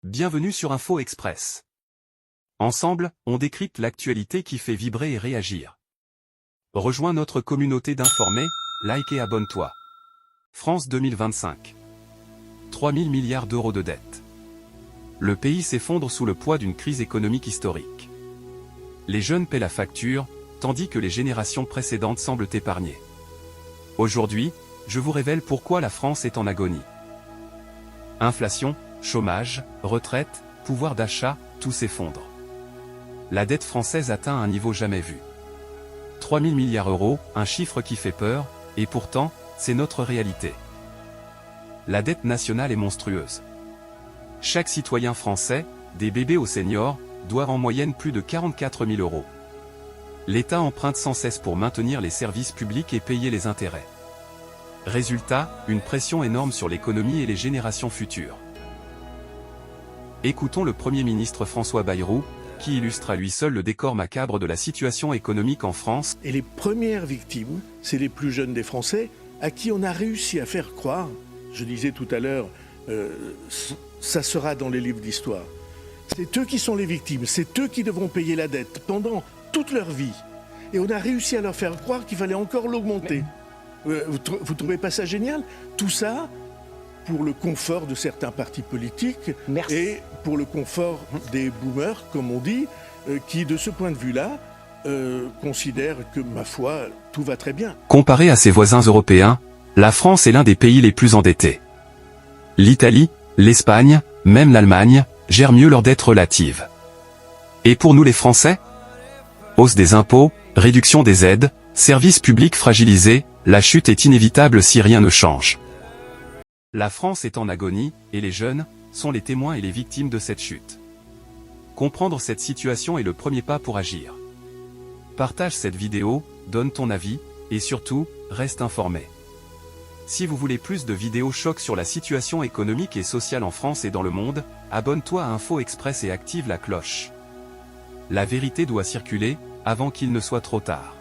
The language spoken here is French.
Bienvenue sur Info Express. Ensemble, on décrypte l'actualité qui fait vibrer et réagir. Rejoins notre communauté d'informés, like et abonne-toi. France 2025. 3 000 milliards d'euros de dette. Le pays s'effondre sous le poids d'une crise économique historique. Les jeunes paient la facture, tandis que les générations précédentes semblent épargnées. Aujourd'hui, je vous révèle pourquoi la France est en agonie. Inflation, chômage, retraite, pouvoir d'achat, tout s'effondre. La dette française atteint un niveau jamais vu. 3 000 milliards d'euros, un chiffre qui fait peur, et pourtant, c'est notre réalité. La dette nationale est monstrueuse. Chaque citoyen français, des bébés aux seniors, doit en moyenne plus de 44 000 euros. L'État emprunte sans cesse pour maintenir les services publics et payer les intérêts. Résultat, une pression énorme sur l'économie et les générations futures. Écoutons le Premier ministre François Bayrou, qui illustre à lui seul le décor macabre de la situation économique en France. Et les premières victimes, c'est les plus jeunes des Français, à qui on a réussi à faire croire, je disais tout à l'heure, ça sera dans les livres d'histoire. C'est eux qui sont les victimes, c'est eux qui devront payer la dette pendant toute leur vie. Et on a réussi à leur faire croire qu'il fallait encore l'augmenter. Vous trouvez pas ça génial? Tout ça pour le confort de certains partis politiques. Merci. Et pour le confort des boomers, comme on dit, qui de ce point de vue-là considèrent que, ma foi, tout va très bien. Comparé à ses voisins européens, la France est l'un des pays les plus endettés. L'Italie, l'Espagne, même l'Allemagne, gèrent mieux leur dette relative. Et pour nous les Français? Hausse des impôts, réduction des aides, services publics fragilisés, la chute est inévitable si rien ne change. La France est en agonie, et les jeunes sont les témoins et les victimes de cette chute. Comprendre cette situation est le premier pas pour agir. Partage cette vidéo, donne ton avis, et surtout, reste informé. Si vous voulez plus de vidéos choc sur la situation économique et sociale en France et dans le monde, abonne-toi à Info Express et active la cloche. La vérité doit circuler, avant qu'il ne soit trop tard.